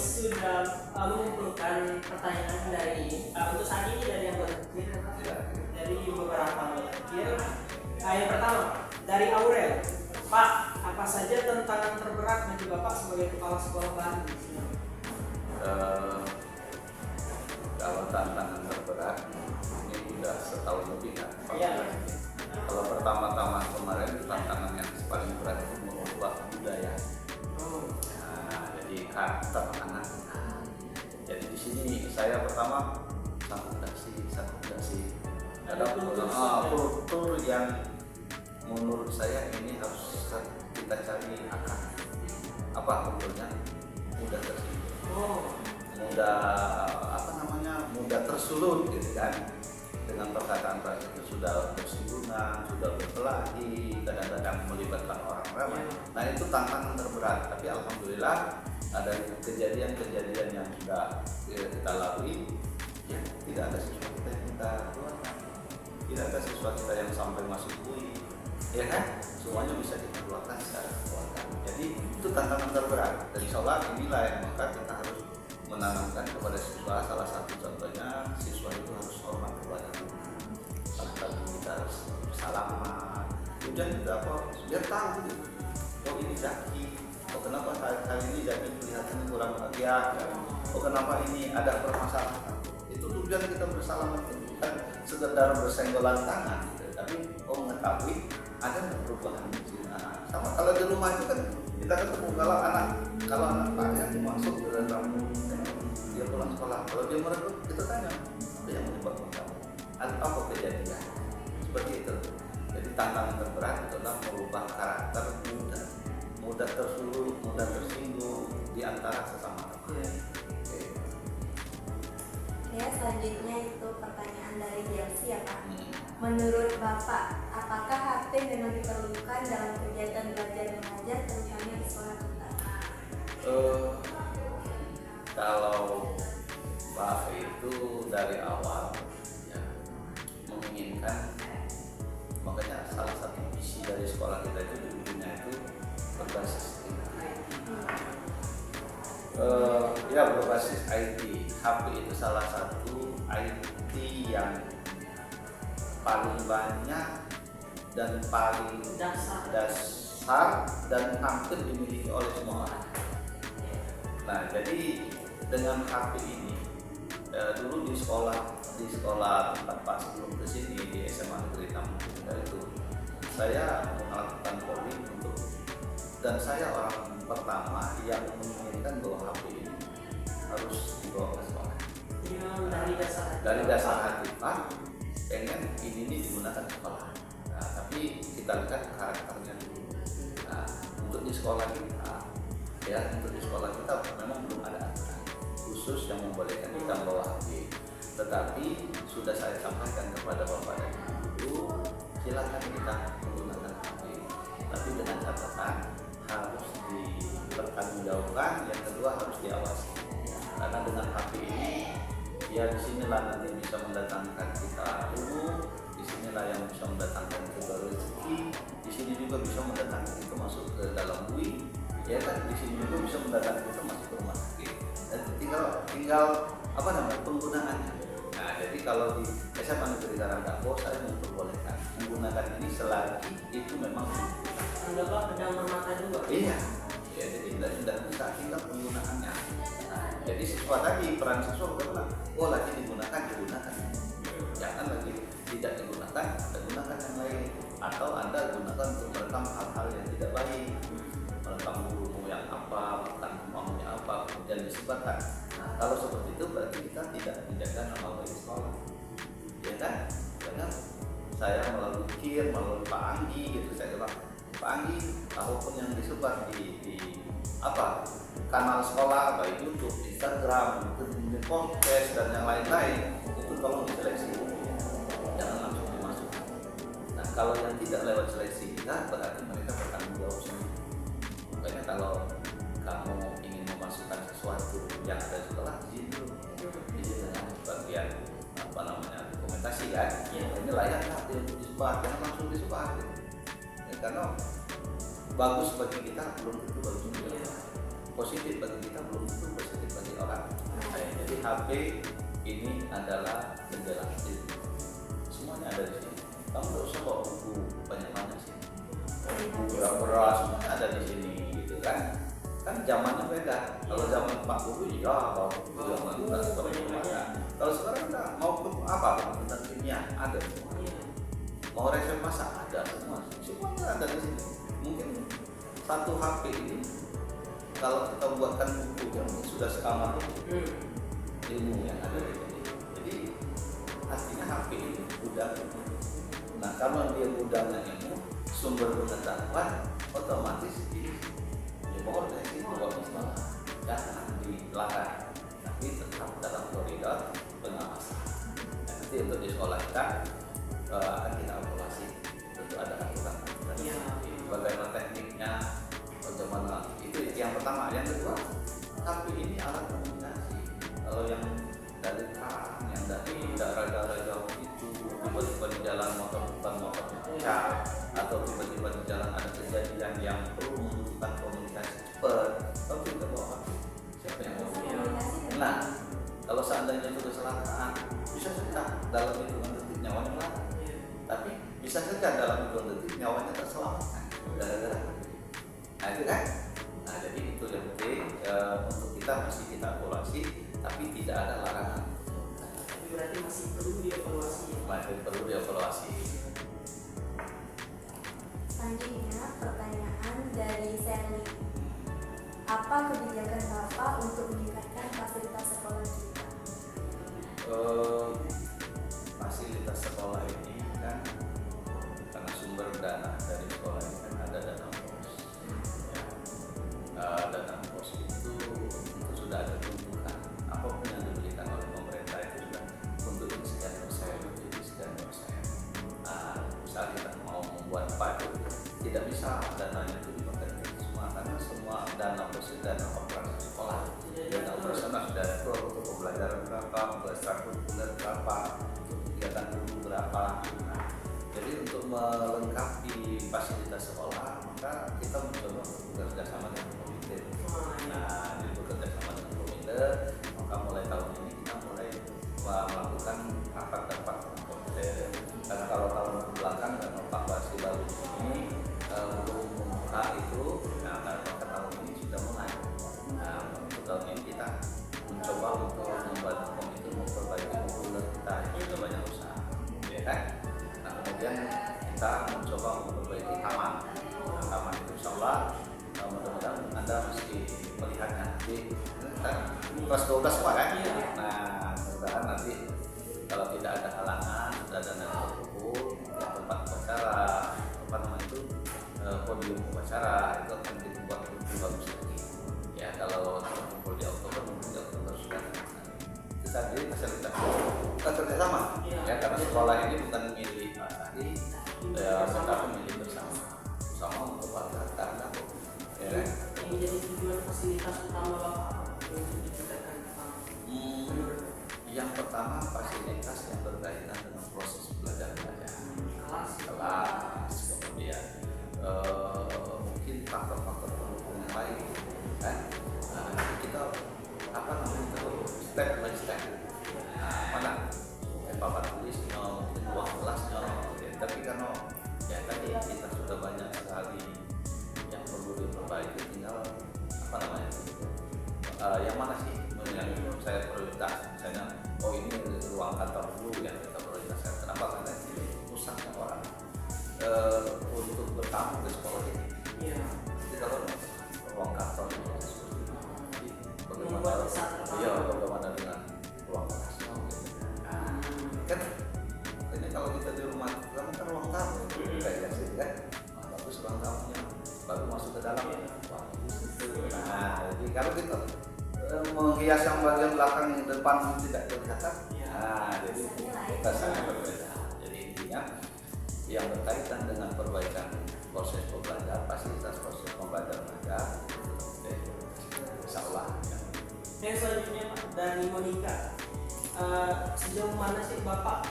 sudah mengumpulkan pertanyaan dari untuk saat ini dari yang berpikir dari beberapa berpikir. Yang pertama dari Aurel, Pak, apa saja tantangan terberat bagi Bapak sebagai kepala sekolah baru? Kalau tantangan terberat ini udah setahun lebih kan. Kalau pertama-tama kemarin tantangan yang paling berat itu mengubah budaya. Jadi karakter anak. Jadi di sini saya pertama akomodasi. Ada kultur yang menurut saya ini harus kita cari akar. Apa kulturnya? Mudah tersinggung. Mudah tersulut gitu kan. Dengan perkataan itu sudah bersinggungan, sudah berkelahi, kadang-kadang melibatkan orang ramai. Nah itu tantangan terberat. Tapi alhamdulillah ada kejadian-kejadian yang sudah kita lalui. Ya, tidak ada siswa kita yang kita keluarkan, tidak ada siswa kita yang sampai masuk UI, ya kan? Semuanya bisa kita keluarkan secara keluarga. Jadi itu tantangan terberat. Dan insya Allah inilah yang maka kita harus menanamkan kepada siswa. Salah satu contohnya siswa itu harus hormat kepada guru. Satu kita harus salaman. Kemudian juga apa? Biar tahu gitu. Oh ini Zaki. Oh kenapa kali ini Zaki kelihatannya kurang bahagia? Oh kenapa ini ada permasalahan? Itu tujuan kita bersalaman itu bukan sekedar bersenggolan tangan, gitu. Tapi mengetahui ada perubahan di sini. Sama kalau di rumah itu kan kita ketemu kalau anak tanya masuk ke dalam dia pulang sekolah, kalau dia meredup kita tanya apa yang menyebabkan kamu, apa kejadian seperti itu. Jadi tantangan terberat adalah merubah karakter mudah tersulut, mudah tersinggung di antara sesama teman. Ya, selanjutnya itu pertanyaan dari Delsi ya Pak. Menurut Bapak, apakah HP memang diperlukan dalam kegiatan belajar mengajar terutama di sekolah kita? Kalau Pak itu dari awal ya, menginginkan, makanya salah satu visi dari sekolah kita itu dulunya itu berbasis berbasis IT. HP itu salah satu IT yang paling banyak dan paling dasar dan hampir dimiliki oleh semua orang. Nah, jadi dengan HP ini dulu di sekolah tempat Pak sebelum ke sini di SMA Negeri Tampung itu saya melakukan coding dan saya orang pertama yang menginginkan bahwa HP ini harus dibawa ke sekolah. Dari dasar hati Pak pengen ini digunakan sekolah. Nah, tapi kita lihat karakternya dulu. Nah, untuk di sekolah kita memang belum ada aturan khusus yang membolehkan kita membawa HP. Tetapi sudah saya sampaikan kepada Bapak dan Ibu, silakan kita menggunakan HP. Tapi dengan catatan harus dipertanggungjawabkan, yang kedua harus diawasi. Karena dengan HP ini, ya disinilah nanti bisa mendatangkan kita ilmu, disinilah yang bisa mendatangkan kita rezeki, di sini juga bisa mendatangkan kita masuk ke dalam bui, ya kan? Di sini juga bisa mendatangkan kita masuk ke rumah sakit. Dan tinggal penggunaannya. Nah, jadi kalau di SMA Negeri Karangdago saya memperbolehkan menggunakan ini selagi itu memang Bapak pedang bermata juga. Iya. Ya, jadi tidak bisa tinggal penggunaannya. Nah, jadi siswa tadi peran siswa adalah lagi digunakan. Jangan lagi tidak digunakan, Anda gunakan yang lain. Atau Anda gunakan untuk merekam hal-hal yang tidak baik, merekam gurumu yang apa, bukan maunya apa, kemudian disebarkan. Nah, kalau seperti itu berarti kita tidak menjaga nama baik sekolah, ya kan? Karena saya melalui KIR, melalui Pak Anggi gitu, saya bilang Pak Anggi, apapun yang disebar di kanal sekolah, baik YouTube, Instagram, podcast dan yang lain-lain, itu tolong diseleksi, jangan langsung dimasukkan. Nah, kalau yang tidak lewat seleksi kita, berarti mereka bertanggung jawab sendiri. Makanya kalau kamu ingin memasukkan sesuatu yang ada di sekolah, izin dulu, izin dengan bagian dokumentasi kan, ini layak untuk disebar, jangan langsung disebar. Karena bagus bagi kita belum tentu bagus juga, positif bagi kita belum tentu positif bagi HP ini adalah jendela ilmu. Semuanya ada di sini. Kamu nggak usah bawa buku banyak-banyak sih. Buku berat semuanya ada di sini gitu kan. Kan zamannya beda. Kalau zaman Pak Guru ya bawa buku zaman kalau sekarang kita mau apa tentang kimia ada semua. Mau resep masak ada semua. Semuanya ada di sini. Mungkin satu HP ini kalau kita buatkan buku yang sudah sekamar ilmu yang ada di sini. Jadi artinya HP ini gudang. Nah kalau dia gudangnya ilmu, sumber pengetahuan, otomatis ini ya pokoknya dari sini bagus banget. Jangan dilarang, tapi tetap dalam koridor pengawasan. Nah, nanti untuk di sekolah kita akan kita evaluasi. Tentu ada aturan bagaimana tekniknya, bagaimana itu yang pertama. Yang kedua, HP ini alat komunikasi. Kalau yang dari terang, yang dari daerah-daerah jauh itu tiba-tiba di jalan motor pecah, atau tiba-tiba di jalan ada kejadian yang perlu membutuhkan komunikasi cepat, tapi kita bawa HP. Siapa yang mau? Nah, kalau seandainya itu kecelakaan, bisa saja dalam hitungan detik nyawanya mati. Tapi bisa saja dalam hitungan detik nyawanya terselamatkan gara-gara HP. Nah itu kan. Nah jadi itu yang penting untuk kita masih kita evaluasi, tapi tidak ada larangan. Tapi berarti masih perlu dievaluasi. Masih perlu dievaluasi. Selanjutnya pertanyaan dari Sally. Apa kebijakan Bapak untuk meningkatkan fasilitas sekolah kita? Fasilitas sekolah ini kan karena sumber dana dari sekolah ini kan ada dana pos. Dana pos itu sudah ada tuntutan. Apapun yang diberikan oleh pemerintah itu sudah untuk ini sekian persen, jadi sekian persen. Misal kita mau membuat padu, tidak bisa dananya itu dipakai semua karena semua dana pos itu dana operasi sekolah. Dana operasional sudah itu untuk pembelajaran berapa, untuk ekstrakurikuler berapa, untuk kegiatan guru berapa. Nah, jadi untuk melengkapi fasilitas sekolah, maka kita mencoba bekerja sama dengan komite. Nah, di bekerja sama dengan komite, maka mulai tahun ini kita mulai melakukan rapat-rapat dengan komite. Karena kalau tahun belakang dan Pak Basri lalu ini belum membuka itu, nah maka tahun ini sudah mulai. Nah, untuk tahun ini kita mencoba untuk membantu komite memperbaiki kurikulum kita, itu sudah banyak usaha, ya kan? Nah, kemudian kita mencoba memperbaiki taman. Nah, taman itu insya Allah mudah-mudahan Anda mesti melihatnya nanti kelas 12 semua kan? Nah, mudah-mudahan nanti kalau tidak ada halangan, sudah ada dana terkumpul, tempat upacara, apa namanya itu podium upacara itu akan kita buat lebih bagus lagi. Ya kalau terkumpul di Oktober mungkin di Oktober sudah. Itu tadi fasilitas kita kerjasama. Ya karena sekolah ini bukan milik Pak Sari, tetapi milik bersama, sama untuk warga Anda. Ya kan? Yang menjadi tujuan fasilitas utama Bapak untuk ditingkatkan Yang pertama fasilitas yang berkaitan dengan proses belajar mengajar, kelas, kemudian mungkin faktor-faktor pendukung yang lain, kan? Kita apa namanya itu step by step. Mana papan tulisnya, mungkin ruang kelasnya, tapi karena ya tadi kita sudah banyak sekali yang perlu diperbaiki, tinggal apa namanya yang mana sih yang saya prioritas, misalnya ini ruang kantor dulu yang kita prioritaskan. Kenapa? Karena ini rusaknya orang untuk bertamu ke sekolah ini. Jadi kalau ruang kantor ini jadi bagaimana dengan ruang kelas? Kan ini kalau kita di rumah kan ruang tamu kayak sih kan, bagus ruang tamunya, baru masuk ke dalam. Nah, jadi kalau kita menghias yang bagian belakang yang depan tidak kelihatan, nah jadi rasanya berbeda. Jadi intinya yang berkaitan dengan perbaikan proses pembelajaran, fasilitas proses pembelajaran mengajar, insya Allah. Yang selanjutnya Pak, dari Monica, sejauh mana sih Bapak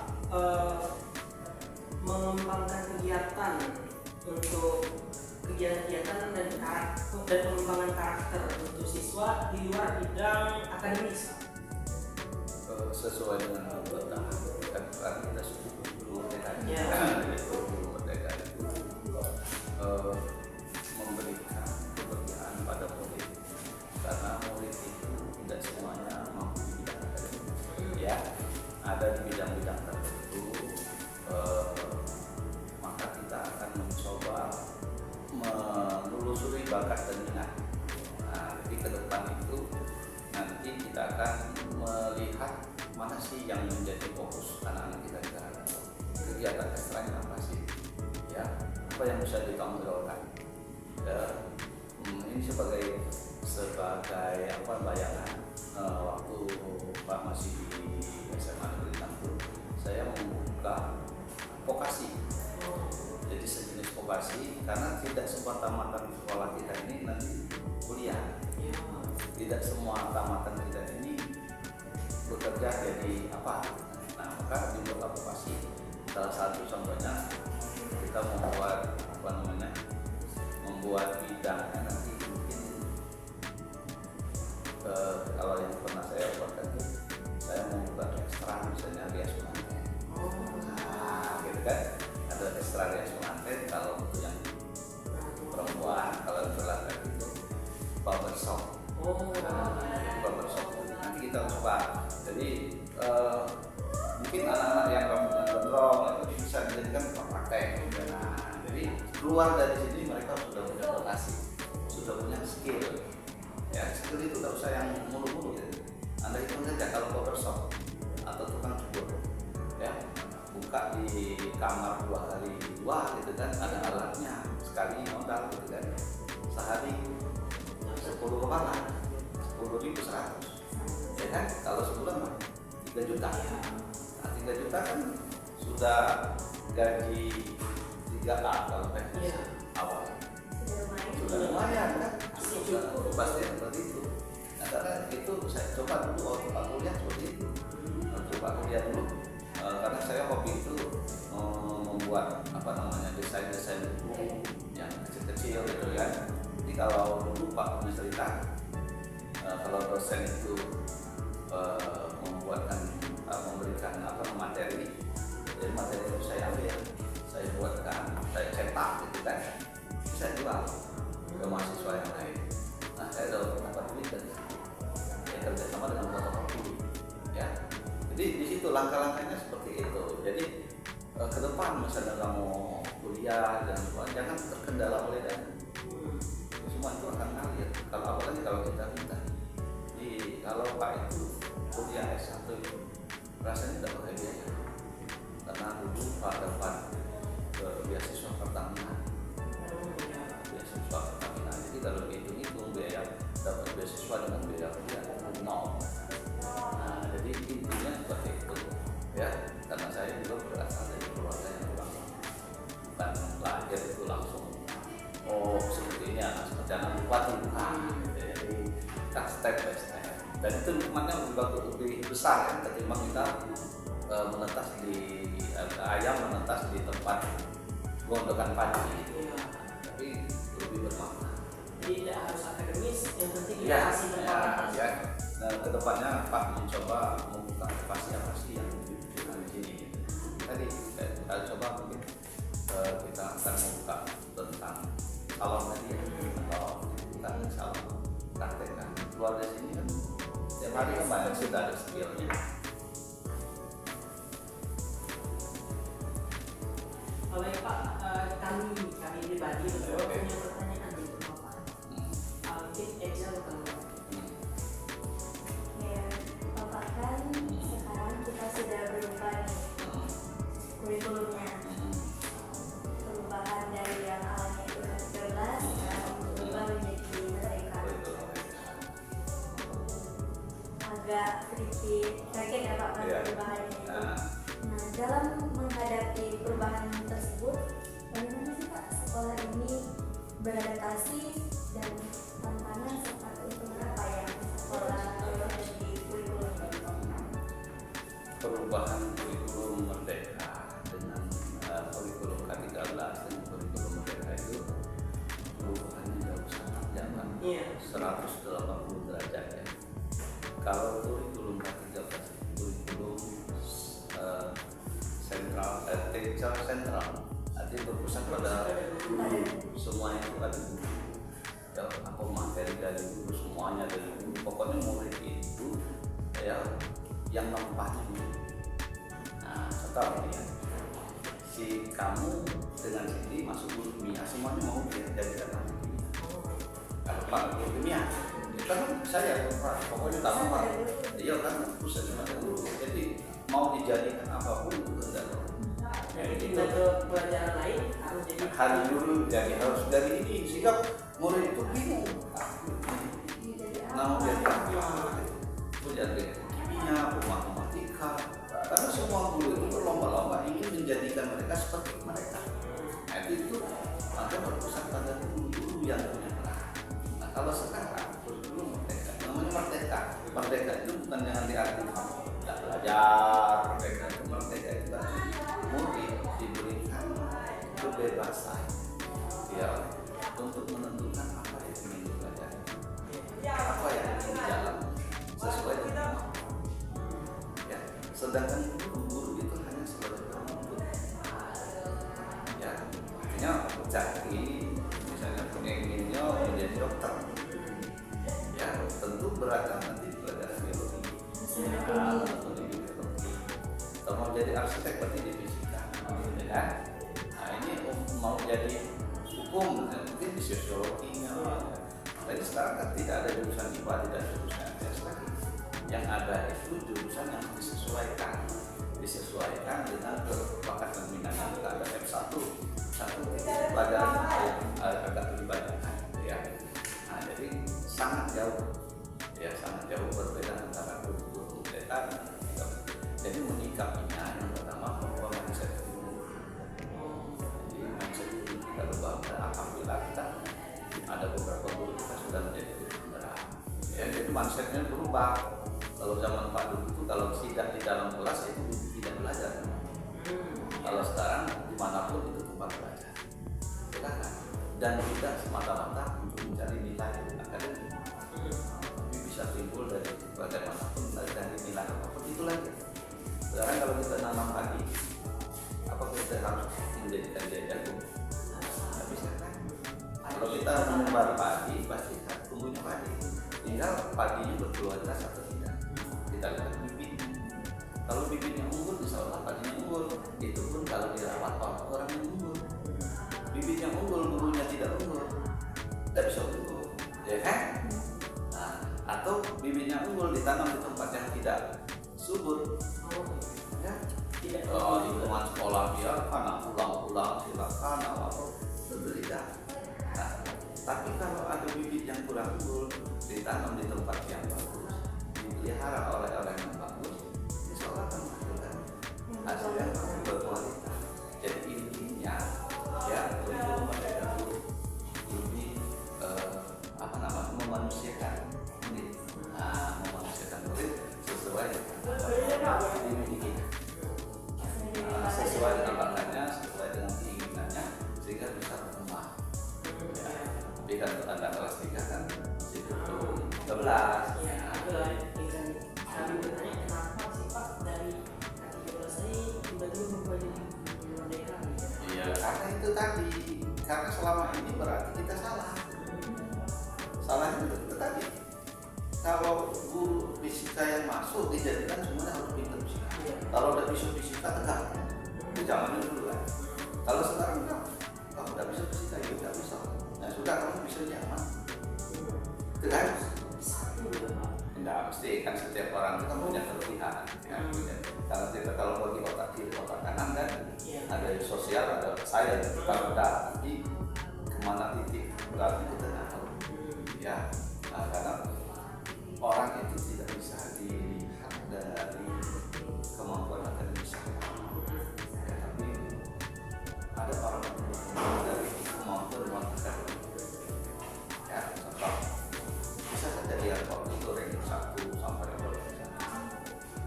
mengembangkan kegiatan untuk kegiatan-kegiatan dan pengembangan karakter untuk siswa di luar bidang akademis? sesuai dengan tuntutan kan kita sudah Ya. itu merdeka itu memberikan keberpihakan pada murid karena murid itu tidak semuanya mampu di bidang akademik ya, ada di bidang-bidang tertentu maka kita akan mencoba menelusuri bakat dan minat. Nah, jadi ke depan itu nanti kita akan melihat mana sih yang menjadi fokus anak-anak kita sekarang, kegiatan ekstranya apa sih, ya apa yang bisa ditanggung-jawabkan. Ya, ini sebagai apa bayangan waktu Pak masih di SMA Negeri Tampung, saya membuka vokasi. Jadi sejenis vokasi karena tidak semua tamatan sekolah kita ini nanti kuliah. Tidak semua tamatan kita ini bekerja jadi apa. Nah, maka dibuat vokasi. Salah satu contohnya kita membuat bidangnya nanti mungkin kalau yang pernah saya buatkan itu saya membuat ekstra misalnya rias pengantin. Nah, gitu kan, ada ekstra rias pengantin kalau untuk yang perempuan, kalau laki-laki itu barbershop. Barbershop nanti kita coba. Jadi mungkin anak-anak yang rambutnya gondrong itu bisa dijadikan praktek. Nah, jadi keluar dari sini mereka sudah punya vokasi, sudah punya skill. Ya, skill itu nggak usah yang mulu-mulu ya. Anda itu saja kalau barbershop atau tukang cukur, ya buka di kamar 2x2 gitu kan, ada alatnya, sekali modal gitu kan, sehari 10 kepala, 10.100, ya kan? Kalau sebulan mah 3 juta. Nah, 3 juta kan sudah gaji 3A kalau teknis awal. Sudah lumayan kan? Pasti seperti itu. Nah, karena itu saya coba dulu waktu Pak kuliah seperti itu. Coba kuliah dulu karena saya hobi itu membuat desain buku yang kecil-kecil gitu kan. Jadi kalau dulu Pak punya cerita kalau dosen itu memberikan materi, jadi materi itu saya ambil, saya buatkan, saya cetak gitu kan, saya jual ke mahasiswa yang lain. Nah, saya dapat duit dari situ. Ya, kerjasama dengan fotokopi, ya. Jadi di situ langkah-langkahnya seperti itu. Jadi ke depan misalnya kamu kuliah dan semua, jangan terkendala oleh dana. Semua itu akan ngalir. Kalau apalagi kalau kita minta. Jadi kalau Pak itu kuliah S1 itu rasanya tidak pakai biaya. Karena dulu Pak dapat beasiswa Pertamina. Beasiswa Pertamina. Jadi kalau hitung biaya dapat beasiswa dengan biaya kuliah nol. Nah, jadi intinya seperti itu, ya. Karena saya juga berasal dari keluarga yang bukan lahir itu langsung seperti ini anak sarjana bupati bukan. Jadi kita step by step. Dan itu nikmatnya lebih besar ya, ketimbang kita menetas di ayam menetas di tempat gondokan panci. Tapi lebih bermakna. Jadi tidak harus akademis, yang penting kita Ya, kasih bermakna. ya. Nah, kedepannya Pak mencoba membuka apa sih yang dibutuhkan di sini. Tadi kita coba mungkin kita akan membuka tentang salon tadi ya, atau kita salon praktek kan. Keluar dari sini kan setiap hari kan banyak sudah ada skillnya. Oleh Pak, kami pribadi punya pertanyaan untuk Bapak. Mungkin Excel kalau Ya, Bapak kan sekarang kita sudah berubah nih kurikulumnya. Perubahan dari yang awalnya itu 13 sekarang berubah menjadi merdeka. Agak sedikit kaget ya Pak pada perubahannya itu. Nah, dalam menghadapi perubahan tersebut, bagaimana sih Pak sekolah ini beradaptasi dan tantangan serta keuntungan apa yang sekolah peroleh di kurikulum ini? Perubahan kurikulum merdeka dengan kurikulum K13 dan kurikulum merdeka itu perubahannya jauh sangat jangan 180 derajat ya. Kalau kurikulum K13 kurikulum teacher sentral, artinya berpusat pada guru, semuanya itu ada guru. Ya, aku materi dari guru, semuanya dari guru. Pokoknya murid itu ya yang tempatnya guru. Nah, setelah ini ya, si kamu dengan Siti masuk guru kimia, semuanya mau jadi anak kimia. Kalau Pak guru kimia, kan saya pokoknya tahu Pak. Iya kan, pusatnya ada guru. Jadi mau dijadikan apapun itu enggak. Jadi kita ke pelajaran lain harus dulu jadi harus dari ini sehingga murid itu bingung. Mau jadi apa? Mau jadi kimia, matematika. Karena semua guru itu berlomba-lomba ingin menjadikan mereka seperti mereka. Nah itu maka berpusat pada guru-guru yang punya peran. Nah kalau sekarang guru merdeka, namanya merdeka. Merdeka itu bukan yang diartikan tidak belajar, merdeka itu murid diberikan kebebasan ya untuk menentukan apa yang ingin dipelajari, apa yang ingin dijalankan sesuai dengan ya. Sedangkan guru itu hanya sebagai penuntut ya, artinya cari misalnya pengennya menjadi dokter ya, tentu berat nanti pelajaran biologi atau di biologi. Kalau mau jadi arsitek berarti di fisika ya kan? Nah ini mau jadi hukum mungkin di sosiologinya. Tapi sekarang kan tidak ada jurusan IPA, tidak ada jurusan IPS lagi. Yang ada itu jurusan yang disesuaikan dengan bakat dan minat. Kita ada F1 pelajaran agak lebih banyak ya. Nah jadi sangat jauh ya, sangat jauh berbeda antara guru merdeka dan jadi menyikapinya yang pertama bahwa mindset dulu. Jadi mindset dulu kita berubah. Alhamdulillah kita ada beberapa guru kita sudah menjadi guru penggerak. Ya, jadi mindsetnya berubah. Kalau zaman Pak dulu itu kalau tidak di dalam kelas itu tidak belajar. Kalau sekarang dimanapun itu tempat belajar. Silakan. Dan tidak semata-mata untuk mencari nilai akademik. Tapi bisa timbul dari bagaimanapun dari nilai apapun itu lagi. Sekarang kalau kita nanam padi, apa kita harus menjadikan dia jagung? Tidak bisa kan? Kalau kita menebar padi, pasti tumbuhnya padi. Tinggal padinya berkualitas atau tidak. Kita lihat bibit. Kalau bibitnya unggul, insya Allah padinya unggul. Itu pun kalau dirawat orang yang unggul. Bibit yang unggul, gurunya tidak unggul, tidak bisa unggul, ya kan? Nah, atau bibitnya unggul ditanam di tempat yang tidak subur. Ya, lingkungan sekolah biarkan, ulang-ulang silakan, tentu tidak. Nah, tapi kalau ada bibit yang kurang unggul, ditanam di tempat yang bagus, dipelihara oleh orang yang bagus, insya Allah akan menghasilkan hasil yang berkualitas. Jadi intinya, ya untuk mereka lebih memanusiakan murid, memanusiakan murid sesuai dengan dimiliki. Sesuai dengan bakatnya, sesuai dengan keinginannya, sehingga bisa berkembang. Ya, tapi kan tanda kelas 3 kan masih belum 13. Ya, kami bertanya kenapa sih Pak dari kategori ini tiba-tiba berubah jadi merdeka? Iya, karena itu tadi, karena selama ini berarti kita salah. Salahnya itu tadi. Kalau guru fisika yang masuk dijadikan semuanya harus pintar fisika. Kalau udah bisa fisika tegak, itu zamannya dulu kan. Kalau sekarang enggak, kamu udah bisa fisika, ya udah bisa. Nah sudah kamu bisa jangan. Tegak. Enggak mesti kan setiap orang itu kan punya kelebihan. Ya, kalau kita bagi otak kiri, otak kanan kan ada sosial, ada sains. Kalau udah nanti kemana titik berarti kita nggak tahu. Ya, karena orang itu tidak bisa dilihat dari kemampuan akademis, ya, tapi ada orang dari kemampuan akademis. Ya, contoh bisa saja dia waktu itu ranking 1 sampai level 1,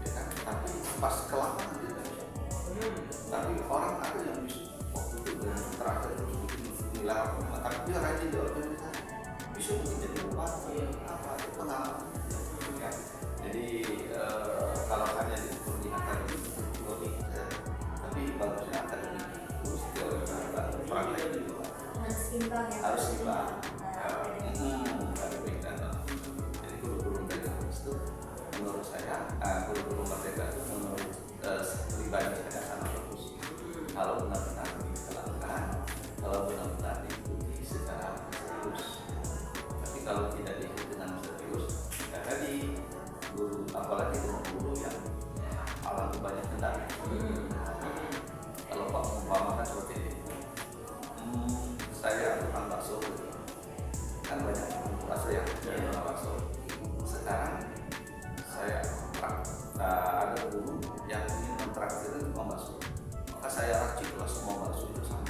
ya kan? Tapi pas ke lapangan dia tidak bisa. Tapi orang ada yang bisa waktu itu dengan terakhir terus nilai tapi dia rajin di organisasi, bisa mungkin jadi bupati apa itu pengalaman. Ya. Jadi kalau hanya diukur di akademik, tapi bagusnya seimbang ya harus Pak? seimbang. Akademik. Akademik dan jadi kurikulum Merdeka itu menurut saya kurikulum Merdeka itu menurut pribadi saya sangat bagus kalau benar-benar dijalankan, kalau benar-benar diikuti secara serius. Tapi kalau tidak diikuti dengan serius, ya tadi guru, apalagi dengan guru yang orang banyak kendali. Kalau Pak umpamakan seperti ini, saya tukang bakso, kan banyak tukang bakso ya, tukang bakso. Sekarang saya ada guru yang ingin mentraktir tukang bakso, maka saya raciklah semua bakso itu sama,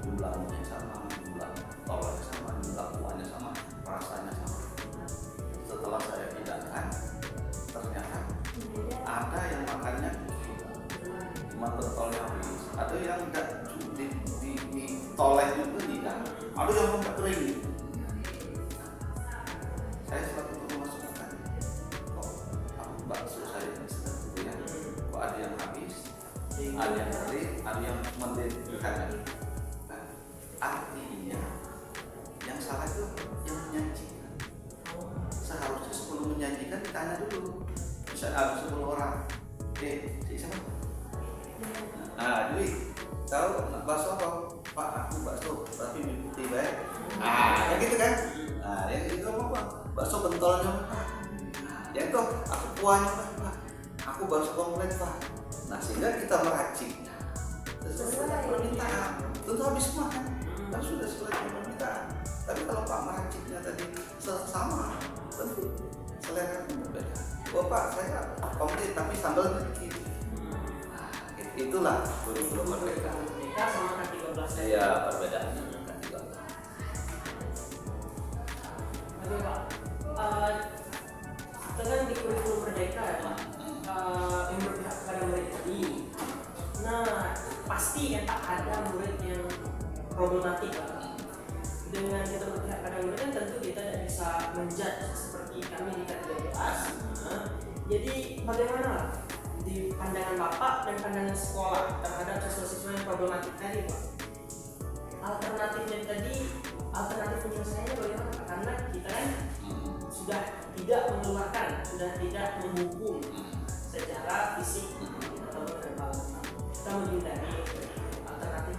jumlahnya sama, jumlah tolaknya sama, jumlah kuahnya sama, rasanya sama. Setelah saya hidangkan, ternyata ada yang makannya cuma bertolnya habis, ada yang enggak ditoleh juga tidak, ada yang enggak kering. Saya selalu memasukkan, kok bakso saya ini sedang gitu ya, kok ada yang habis, ada yang kering, ada yang mendirikannya. Nah, artinya yang salah itu yang menyajikan. Seharusnya sebelum menyajikan ditanya dulu, bisa ada 10 orang, siapa? Nah, jadi tahu bakso apa? Pak, aku bakso, tapi mengikuti baik. Ya gitu kan? Nah, yang itu apa? Bakso bentolnya Pak. Ya itu, aku kuahnya Pak. Aku bakso komplit Pak. Nah, sehingga kita meracik sesuai permintaan. Tentu habis semua kan? Kan sudah sesuai permintaan. Tapi kalau Pak meraciknya tadi sama, tentu selera berbeda. Bapak saya komplit tapi sambalnya dikit. Itulah kurikulum Merdeka. Merdeka sama K13. Iya, perbedaannya K13. Oke Pak, kita kan di kurikulum Merdeka ya Pak, yang berpihak kepada murid tadi. Nah, pasti ya tak ada murid yang problematik Pak. Dengan kita berpihak pada murid kan tentu kita tidak bisa menjudge seperti kami di K13. Jadi bagaimana di pandangan Bapak dan pandangan sekolah terhadap siswa-siswa yang problematik tadi Pak? Alternatifnya tadi, alternatif penyelesaiannya bagaimana Pak? Karena kita kan sudah tidak mengeluarkan, sudah tidak menghukum secara fisik atau verbal. Kita menghindari alternatif.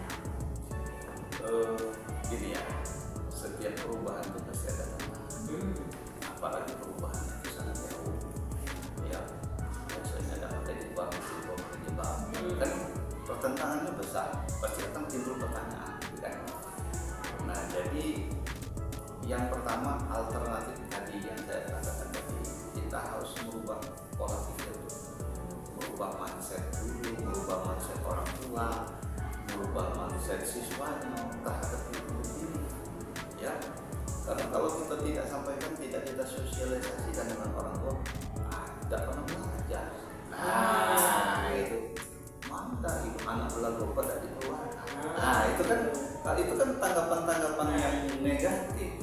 Gini ya, setiap perubahan itu pasti ada tantangan. Apalagi perubahan itu sangat jauh. Ya, biasanya dapat terjebak, kan pertentangannya besar, pasti akan timbul pertanyaan, kan? Nah, jadi yang pertama alternatif tadi yang saya katakan tadi, kita harus merubah pola pikir dulu, merubah mindset dulu, merubah mindset orang tua, merubah mindset siswanya terhadap itu ini, ya. Karena kalau kita tidak sampaikan, tidak kita sosialisasikan dengan orang tua, tidak pernah belajar. Nah, itu mana itu anak belagu pada dikeluar. Nah, itu kan tanggapan-tanggapan yang negatif,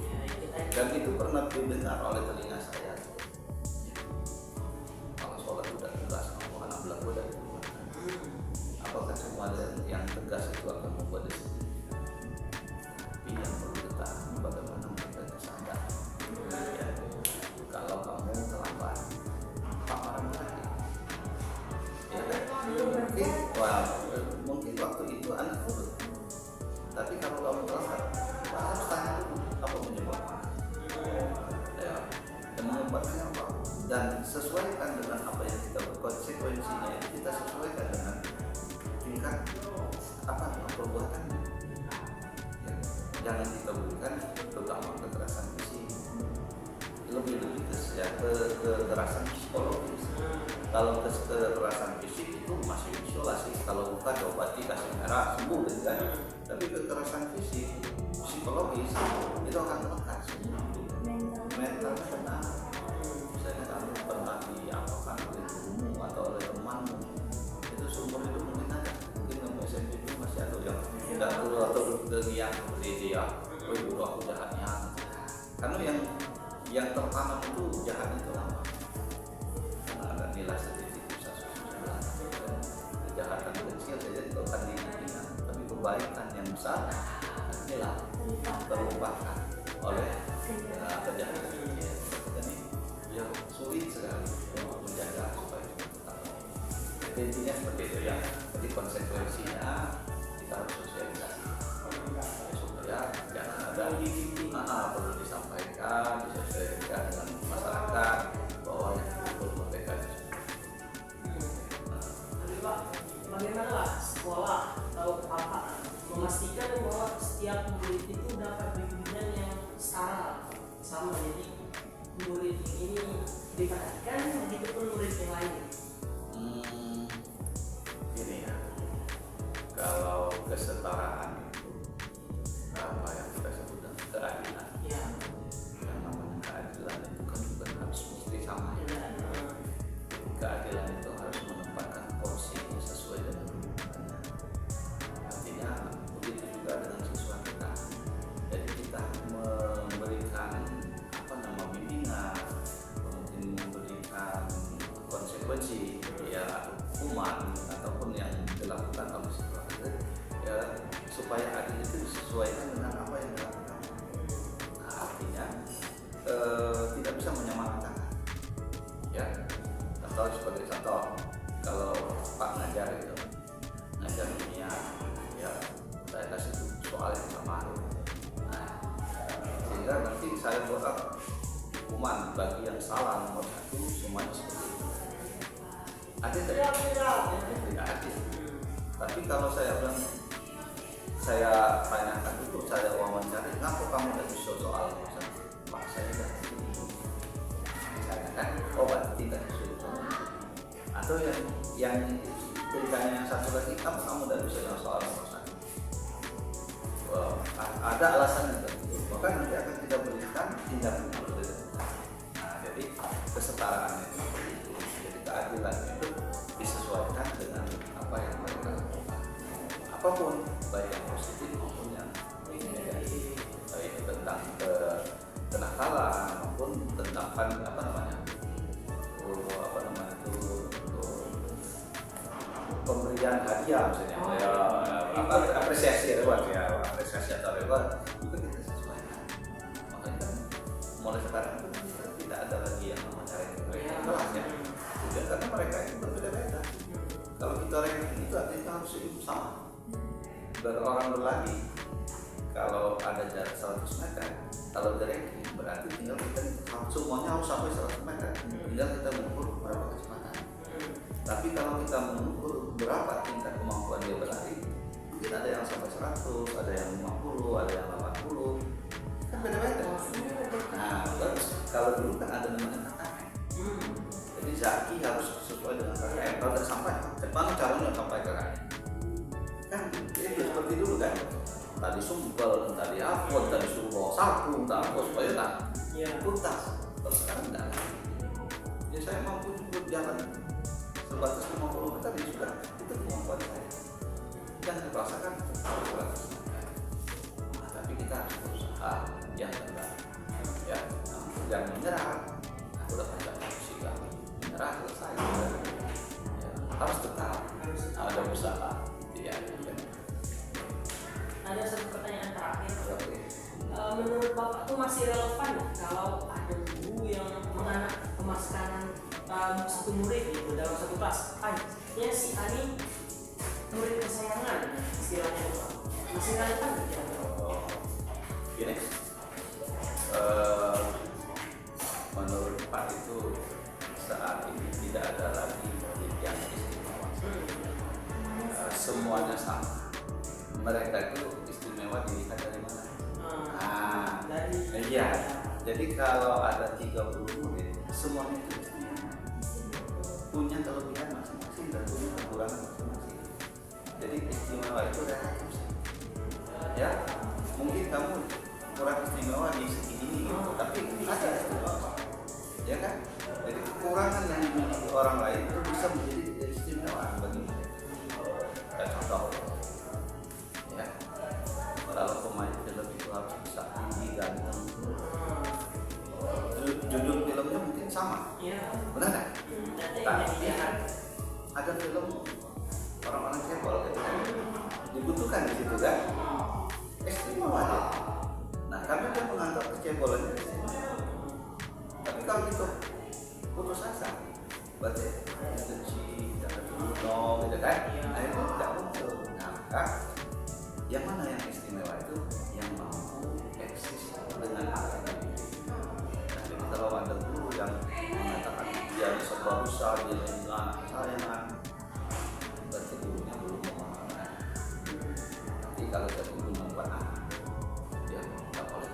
dan itu pernah didengar oleh telinga saya. Kalau sholat udah tegas, kalau anak belagu udah dikeluar. Apakah semua yang tegas itu akan membuat disiplin? Tapi yang perlu kita bagaimana mereka sadar. Ya, kalau kamu terlambat, Pak marah-marah. Ya kan? Mungkin waktu itu anak nurut. Tapi kalau kamu terlambat, Pak harus tanya dulu apa penyebabnya. Ya, dan menyebabkannya apa? Dan sesuaikan dengan apa yang kita konsekuensinya, kita sesuaikan dengan tingkat apa perbuatan. Ya, jangan kita berikan terutama kekerasan fisik, lebih-lebih ke kekerasan psikologis. Kalau kekerasan fisik itu masih isolasi, kalau bukan obati kasih merah sembuh kan. Tapi kekerasan fisik, psikologis itu akan melekat mental kena. Misalnya kamu pernah diapakan oleh gurumu atau oleh temanmu, itu seumur hidup mungkin ada. Mungkin kamu SMP itu masih ada yang tidak perlu atau berdiam seperti dia. Oh guru aku jahatnya. Karena yang tertanam itu jahat itu lama. Karena ada nilai statistik bisa susah. Kejahatan kecil saja itu akan diingat, tapi kebaikan yang besar inilah terlupakan oleh penjaga. Jadi ya sulit sekali untuk menjaga supaya itu tetap. Jadi intinya seperti itu ya. Jadi konsekuensinya kita harus sosialisasi supaya jangan ada perlu disampaikan, disosialisasikan dengan masyarakat bahwa yang betul mereka itu. Tapi Pak, bagaimana lah sekolah atau apa memastikan bahwa setiap murid itu dapat bimbingan yang setara sama, jadi murid ini diperhatikan begitu pun murid yang lain. Ini ya, kalau kesetaraan itu apa yang kita sebut dengan keadilan, Ya. yang namanya keadilan itu kan bukan harus mesti sama ya. Keadilan itu harus menempatkan porsinya sesuai dengan kebutuhannya. Artinya begitu juga dengan siswa kita. Jadi kita memberikan bimbingan, mungkin memberikan konsekuensi ya hukuman ataupun yang dilakukan oleh siswa kita ya supaya adil itu disesuaikan dengan apa yang dilakukan. Nah, artinya tidak bisa menyamaratakan. Ya, atau sebagai contoh, kalau Pak ngajar itu ngajar dunia, ya saya kasih soal yang sama. Nah, sehingga nanti saya buat hukuman bagi yang salah nomor 1 semuanya seperti itu. Adil tidak? Tidak adil. Tapi kalau saya bilang, saya tanyakan itu, saya wawancara, kenapa kamu tidak bisa soal nomor 1? Pak, saya tidak bisa. Saya kan, oh berarti tidak bisa. Atau yang ceritanya yang satu lagi, kamu tidak bisa soal nomor 1. Ada alasannya tentu. Maka nanti akan kita berikan tindakan yang berbeda. Nah, jadi kesetaraan itu seperti itu. Jadi keadilan itu disesuaikan dengan apa yang mereka lakukan. Apapun, baik yang positif maupun yang negatif. Baik tentang kenakalan maupun tentang pemberian hadiah misalnya, apresiasi reward atau reward itu kita sesuaikan. Makanya kan mulai sekarang itu tidak ada lagi yang mencari kelasnya, juga karena mereka itu berbeda-beda. Kalau kita ranking itu artinya harus hidup sama. Orang berlari, kalau ada jarak 100 meter, kalau di ranking berarti tinggal kita semuanya harus sampai 100 meter. Tinggal kita mengukur berapa kecepatan. Tapi kalau kita mengukur berapa tingkat kemampuan dia berlari, mungkin ada yang sampai 100, ada yang 50, ada yang 80, kan beda-beda. Nah, terus kalau dulu kan ada namanya KKM. Jadi Zaki harus sesuai dengan KKM. Kalau tidak sampai, bagaimana caranya sampai KKM? Kan itu seperti dulu kan. Tadi sumpel, tadi upload, tadi suruh bawa sapu, entah apa supaya tak tuntas. Kalau sekarang tidak. Ya saya mampu jalan sebatas 50 meter ya sudah, itu kemampuan saya. Yang dipaksakan 100 meter. Nah, tapi kita harus berusaha yang terbaik. Ya, jangan menyerah. Aku udah panjang musik menyerah selesai. Ya, harus tetap ada usaha. Ya. Ada satu pertanyaan terakhir. Menurut Bapak tuh masih relevan kalau ada guru yang menganak kemaskanan satu murid gitu dalam satu kelas? Ya si Ani murid kesayangan istilahnya Pak. Masih relevan tidak? Gini, menurut Pak itu saat ini tidak ada lagi yang istimewa. Semuanya sama. Mereka itu istimewa dilihat dari mana? Iya. Jadi kalau ada 30 murid, semuanya itu istimewa. Punya kelebihan masing-masing dan punya kekurangan masing-masing. Jadi istimewa itu relatif. Ya, mungkin kamu kurang istimewa di segi ini, tapi ada istimewa. Ya kan? Jadi kekurangan yang dimiliki orang lain itu bisa menjadi istimewa bagi mereka. Contoh. Ya, kalau pemain film itu harus bisa tinggi ganteng, judul filmnya mungkin sama, benar kan? Tapi ada film orang-orang cebol gitu kan, dibutuhkan di situ kan? istimewa dia. Nah kami kan menganggap kecebolannya istimewa. Tapi kalau itu putus asa, berarti benci, jangan bunuh, gitu kan? Nah itu tidak muncul. Nah maka yang mana yang istimewa itu yang mampu eksis dengan apa yang dimiliki. Nah jadi kalau ada guru yang mengatakan dia serba besar, dia ini anak kesayangan, berarti gurunya belum memahami. Tapi kalau saya guru membuat anak, ya tidak boleh.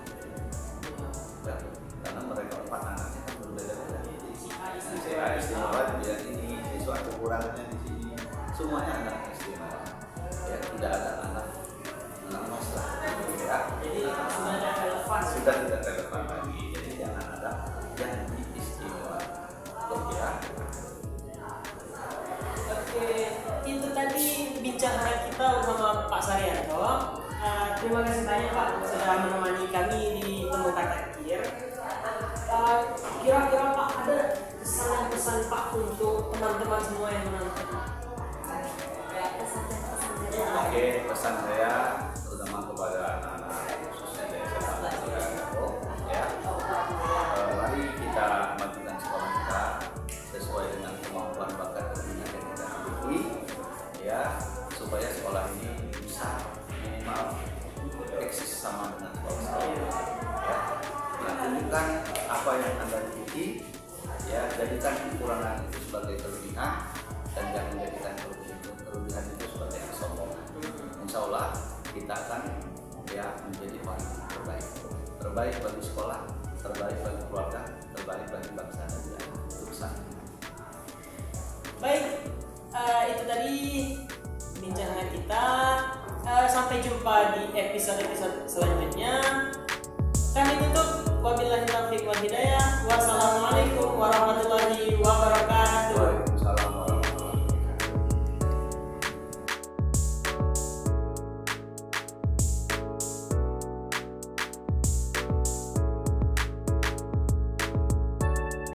Ya, karena mereka empat anaknya kan berbeda-beda. Siswa istimewa dia ini, siswa kekurangannya di sini, semuanya anak istimewa. Ya tidak ada anak masalah. Ya. Jadi sudah tidak relevan. Sudah tidak relevan lagi. Jadi jangan ada yang istimewa. Ya. Oke, itu tadi bincang kita bersama Pak Saryanto. Terima kasih banyak Pak sudah menemani kami di Temu Kata Akhir. Kira-kira Pak ada pesan Pak untuk teman-teman semua yang menonton? Oke, pesan saya terutama kepada anak-anak khususnya dari SMA ya. Mari kita majukan sekolah kita sesuai dengan kemampuan bakat dan minat yang kita miliki ya, supaya sekolah ini bisa minimal eksis sama dengan sekolah ya. Tunjukkan apa yang Anda miliki ya, jadikan kekurangan itu sebagai kelebihan dan jangan jadikan kelebihan itu sebagai kesombongan. Insya Allah kita akan ya menjadi orang terbaik bagi sekolah, terbaik bagi keluarga, terbaik bagi bangsa dan negara. Itu pesan. Baik, itu tadi bincang kita. Sampai jumpa di episode selanjutnya. Kami tutup. Wabillahi taufiq wal hidayah. Wassalamualaikum warahmatullahi wabarakatuh.